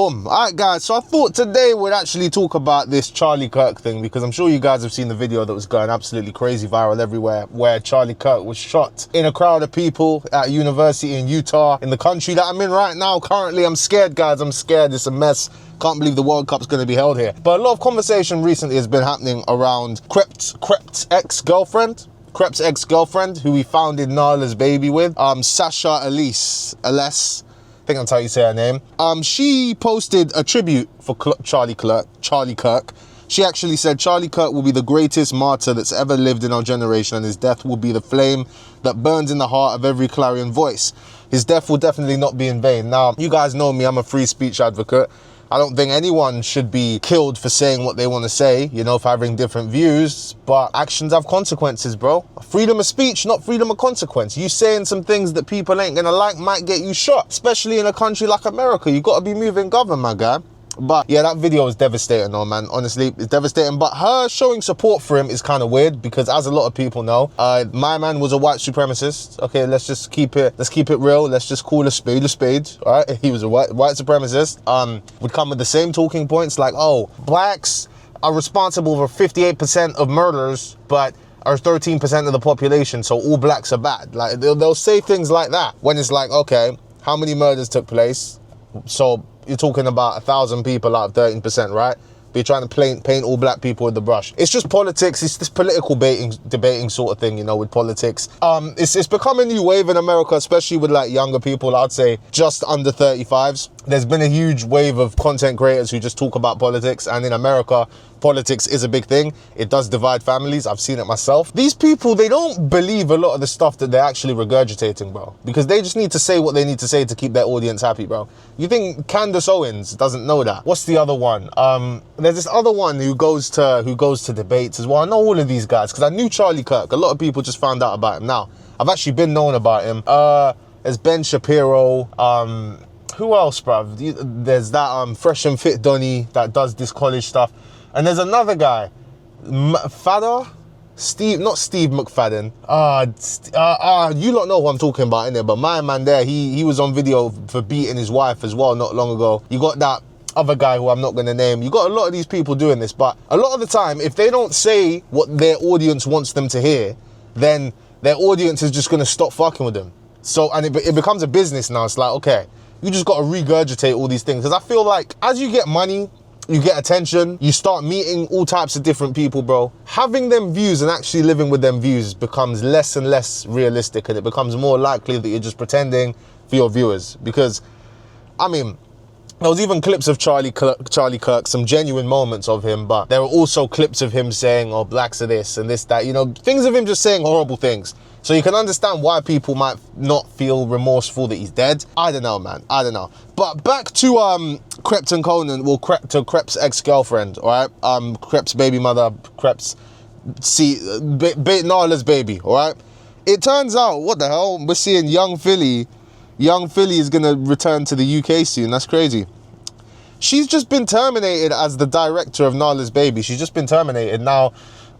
Boom. All right, guys. So I thought today we'd actually talk about this Charlie Kirk thing, because I'm sure you guys have seen the video that was going absolutely crazy viral everywhere, where Charlie Kirk was shot in a crowd of people at a university in Utah, in the country that I'm in right now. Currently, I'm scared, guys. I'm scared. It's a mess. Can't believe the World Cup's going to be held here. But a lot of conversation recently has been happening around Krep's ex-girlfriend, who he founded Nala's baby with, Sasha Elisse. I think that's how you say her name. She posted a tribute for Charlie Kirk. She actually said, Charlie Kirk will be the greatest martyr that's ever lived in our generation, and his death will be the flame that burns in the heart of every clarion voice. His death will definitely not be in vain. Now, you guys know me, I'm a free speech advocate. I don't think anyone should be killed for saying what they want to say, you know, for having different views, but actions have consequences, bro. Freedom of speech, not freedom of consequence. You saying some things that people ain't gonna like might get you shot, especially in a country like America. You gotta be moving government, my guy. But yeah, that video was devastating, though, man. Honestly, it's devastating. But her showing support for him is kind of weird, because as a lot of people know, my man was a white supremacist. Okay, let's keep it real. Let's just call a spade, all right? He was a white supremacist. Would come with the same talking points like, oh, blacks are responsible for 58% of murders, but are 13% of the population, so all blacks are bad. Like, they'll say things like that, when it's like, okay, how many murders took place? So you're talking about 1,000 people out of 13%, right? But you're trying to paint all black people with the brush. It's just politics. It's this political debating sort of thing, you know, with politics. It's become a new wave in America, especially with like younger people, I'd say just under 35s. There's been a huge wave of content creators who just talk about politics, and in America, politics is a big thing. It does divide families. I've seen it myself. These people, they don't believe a lot of the stuff that they're actually regurgitating, bro, because they just need to say what they need to say to keep their audience happy, bro. You think Candace Owens doesn't know that? What's the other one? There's this other one who goes to debates as well. I know all of these guys because I knew Charlie Kirk. A lot of people just found out about him now. I've actually been known about him. There's Ben Shapiro. Who else, bruv? There's that Fresh and Fit Donny that does this college stuff. And there's another guy, not Steve McFadden. You don't know who I'm talking about, innit? But my man there, he was on video for beating his wife as well not long ago. You got that other guy who I'm not going to name. You got a lot of these people doing this, but a lot of the time, if they don't say what their audience wants them to hear, then their audience is just going to stop fucking with them. So, and it becomes a business now. It's like, okay, you just got to regurgitate all these things. Because I feel like as you get money, you get attention, you start meeting all types of different people, bro. Having them views and actually living with them views becomes less and less realistic, and it becomes more likely that you're just pretending for your viewers. Because, I mean, there was even clips of Charlie Kirk, some genuine moments of him, but there were also clips of him saying, oh, blacks are this and this, that, you know, things of him just saying horrible things. So you can understand why people might not feel remorseful that he's dead. I don't know, man. I don't know. But back to Krept and Conan, well, Krep's ex-girlfriend, all right? Krep's baby mother, Nala's baby, all right? It turns out, what the hell? We're seeing young Philly. Young Philly is going to return to the UK soon. That's crazy. She's just been terminated as the director of Nala's baby. She's just been terminated. Now,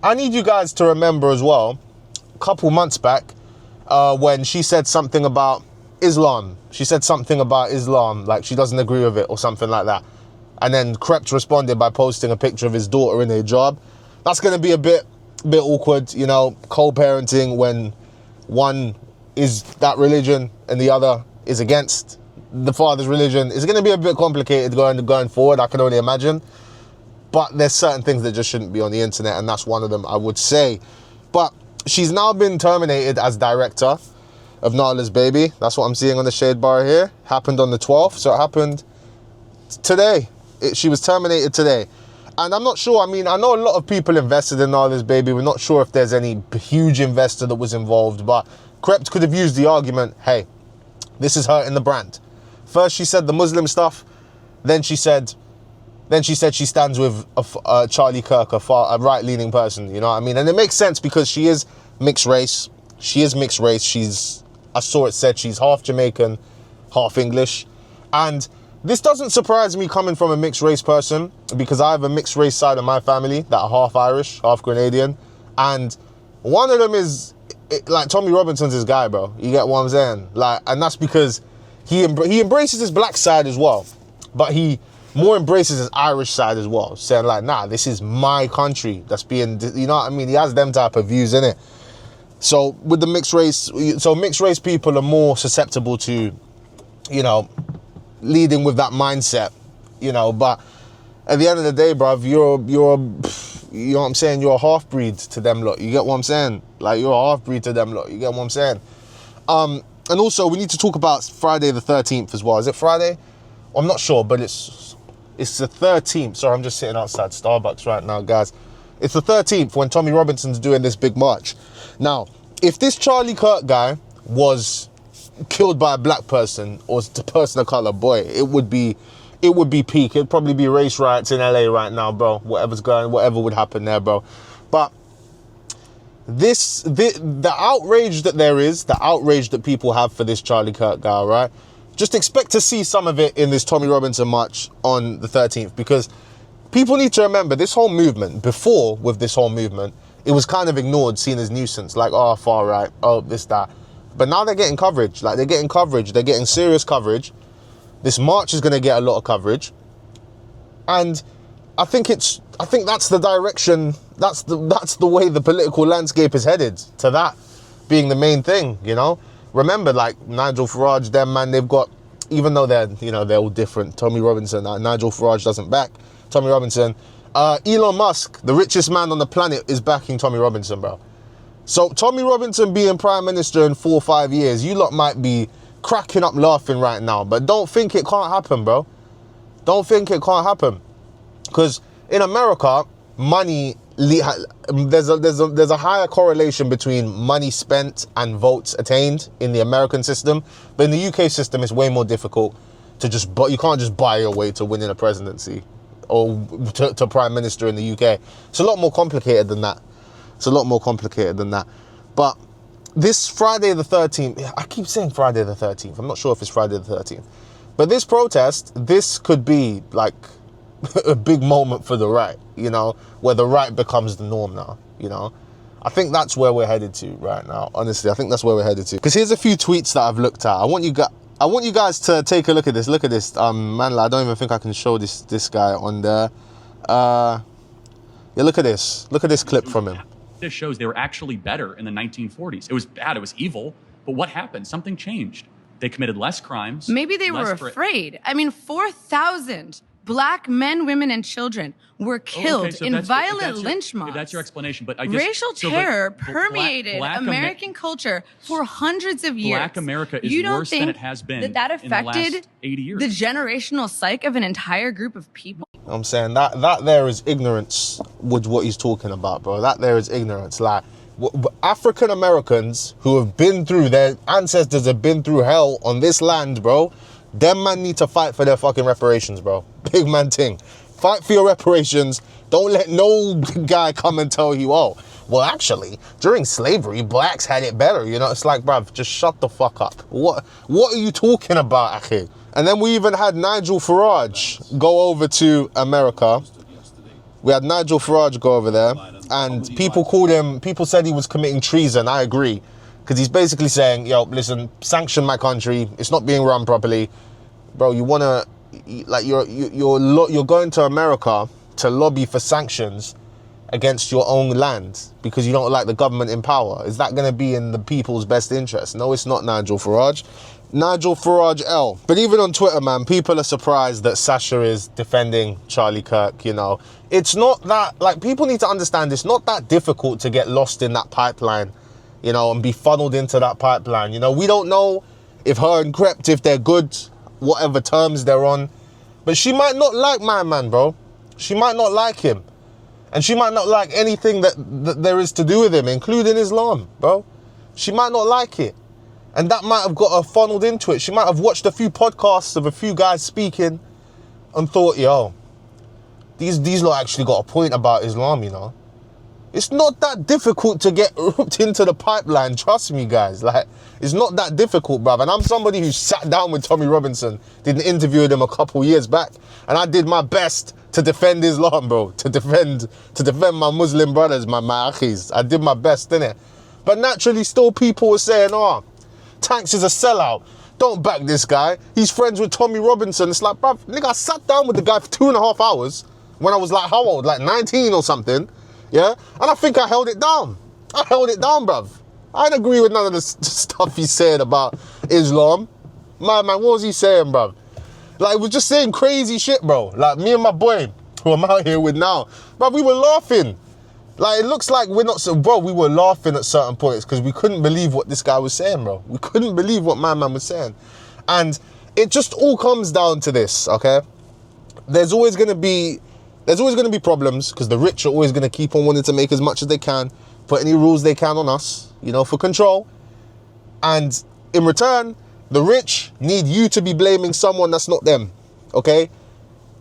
I need you guys to remember as well, couple months back when she said something about Islam. She said something about Islam, like she doesn't agree with it or something like that. And then Krept responded by posting a picture of his daughter in a hijab. That's going to be a bit awkward, you know, co-parenting when one is that religion and the other is against the father's religion. It's going to be a bit complicated going forward, I can only imagine. But there's certain things that just shouldn't be on the internet, and that's one of them, I would say. But she's now been terminated as director of Nala's baby. That's what I'm seeing on the shade bar here. Happened on the 12th, so it happened today. She was terminated today. And I'm not sure, I mean, I know a lot of people invested in Nala's baby. We're not sure if there's any huge investor that was involved, but Krept could have used the argument, hey, this is hurting the brand. First she said the Muslim stuff, then she said she stands with Charlie Kirk, a right-leaning person, you know what I mean? And it makes sense because she is mixed race. I saw it said she's half Jamaican, half English. And this doesn't surprise me coming from a mixed race person, because I have a mixed race side of my family that are half Irish, half Grenadian. And one of them is, like, Tommy Robinson's his guy, bro. You get what I'm saying? Like, and that's because he embraces his black side as well. But he more embraces his Irish side as well, saying like, nah, this is my country that's being, you know what I mean? He has them type of views, innit? So with the mixed race people are more susceptible to, you know, leading with that mindset, you know. But at the end of the day, bruv, you're you know what I'm saying, you're a half-breed to them lot. You get what I'm saying? Like, you're a half-breed to them lot. You get what I'm saying? And also, we need to talk about Friday the 13th as well. Is it Friday? I'm not sure, but it's the 13th. Sorry, I'm just sitting outside Starbucks right now, guys. It's the 13th when Tommy Robinson's doing this big march. Now, if this Charlie Kirk guy was killed by a black person or a person of color, boy, it would be peak. It'd probably be race riots in LA right now, bro. Whatever would happen there, bro. But the outrage that there is, the outrage that people have for this Charlie Kirk guy, right? Just expect to see some of it in this Tommy Robinson march on the 13th, because people need to remember this whole movement. Before, with this whole movement, it was kind of ignored, seen as nuisance, like, oh, far right, oh, this, that. But now they're getting coverage. Like, they're getting coverage. They're getting serious coverage. This march is going to get a lot of coverage. And I think that's the direction, that's the way the political landscape is headed, to that being the main thing, you know? Remember, like, Nigel Farage, them, man, they've got, even though they're all different, Tommy Robinson, Nigel Farage doesn't back Tommy Robinson. Elon Musk, the richest man on the planet, is backing Tommy Robinson, bro. So Tommy Robinson being prime minister in 4 or 5 years, you lot might be cracking up laughing right now, but don't think it can't happen, bro. Don't think it can't happen. Because in America, money, there's a higher correlation between money spent and votes attained in the American system. But in the UK system, it's way more difficult to just, you can't just buy your way to winning a presidency or to prime minister in the UK. It's a lot more complicated than that. It's a lot more complicated than that. But this Friday the 13th, I keep saying Friday the 13th. I'm not sure if it's Friday the 13th. But this protest, this could be like a big moment for the right, you know, where the right becomes the norm now, you know. I think that's where we're headed to right now. Honestly, I think that's where we're headed to. Because here's a few tweets that I've looked at. I want you guys to take a look at this. Look at this. Man, I don't even think I can show this guy on there. Yeah, look at this. Look at this clip from him. This shows they were actually better in the 1940s. It was bad, it was evil, but what happened? Something changed. They committed less crimes. Maybe they were afraid. I mean, 4,000 black men, women, and children were killed in violent lynch mobs. That's your explanation, but I guess racial terror permeated American culture for hundreds of years. Black America is worse than it has been that affected in the last 80 years. The generational psyche of an entire group of people. I'm saying that there is ignorance with what he's talking about, bro. That there is ignorance. Like, African Americans who have been through, their ancestors have been through hell on this land, bro. Them man need to fight for their fucking reparations, bro. Big man ting. Fight for your reparations. Don't let no guy come and tell you, oh, well, actually, during slavery, blacks had it better. You know, it's like, bruv, just shut the fuck up. What are you talking about, akhi? And then we even had Nigel Farage go over to America. We had Nigel Farage go over there, and people said he was committing treason. I agree. Because he's basically saying, yo, listen, sanction my country. It's not being run properly. Bro, you want to, like, you're going to America to lobby for sanctions against your own land because you don't like the government in power. Is that going to be in the people's best interest? No, it's not, Nigel Farage. Nigel Farage L. But even on Twitter, man, people are surprised that Sasha is defending Charlie Kirk, you know. It's not that, like, people need to understand it's not that difficult to get lost in that pipeline, you know, and be funneled into that pipeline. You know, we don't know if her and Krept, if they're good, whatever terms they're on. But she might not like my man, bro. She might not like him. And she might not like anything that there is to do with him, including Islam, bro. She might not like it. And that might have got her funneled into it. She might have watched a few podcasts of a few guys speaking and thought, yo, these lot actually got a point about Islam, you know. It's not that difficult to get roped into the pipeline, trust me, guys. Like, it's not that difficult, bruv. And I'm somebody who sat down with Tommy Robinson, did an interview with him a couple years back, and I did my best to defend Islam, bro. To defend my Muslim brothers, my akhis. I did my best, innit? But naturally, still people were saying, oh, Tankz is a sellout. don't back this guy. He's friends with Tommy Robinson. It's like, bruv, nigga, I sat down with the guy for 2.5 hours when I was like, how old? Like 19 or something, yeah? And I think I held it down. I held it down, bruv. I didn't agree with none of the stuff he said about Islam. Man, what was he saying, bruv? Like, he was just saying crazy shit, bro. Like, me and my boy, who I'm out here with now, bruv, we were laughing. Like, it looks like we're not so, bro, we were laughing at certain points because we couldn't believe what this guy was saying, bro. We couldn't believe what my man was saying. And it just all comes down to this, okay? There's always gonna be problems because the rich are always gonna keep on wanting to make as much as they can, put any rules they can on us, you know, for control. And in return, the rich need you to be blaming someone that's not them, okay?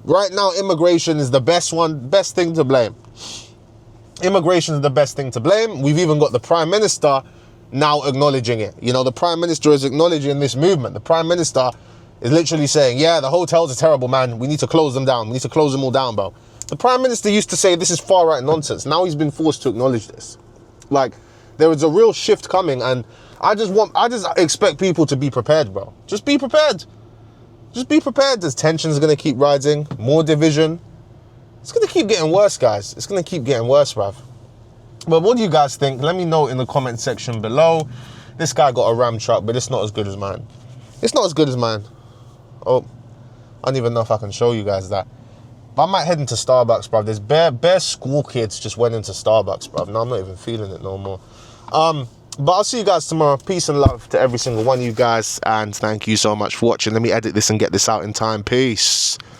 Right now, immigration is the best thing to blame. Immigration is the best thing to blame. We've even got the Prime Minister now acknowledging it. You know, the Prime Minister is acknowledging this movement. The Prime Minister is literally saying, yeah, the hotels are terrible, man. We need to close them down. We need to close them all down, bro. The Prime Minister used to say this is far-right nonsense. Now he's been forced to acknowledge this. Like, there is a real shift coming, and I just expect people to be prepared, bro. Just be prepared. Just be prepared. There's tensions going to keep rising, more division. It's going to keep getting worse, guys. It's going to keep getting worse, bruv. But what do you guys think? Let me know in the comment section below. This guy got a Ram truck, but it's not as good as mine. It's not as good as mine. Oh, I don't even know if I can show you guys that. But I might head into Starbucks, bruv. There's bare school kids just went into Starbucks, bruv. No, I'm not even feeling it no more. But I'll see you guys tomorrow. Peace and love to every single one of you guys. And thank you so much for watching. Let me edit this and get this out in time. Peace.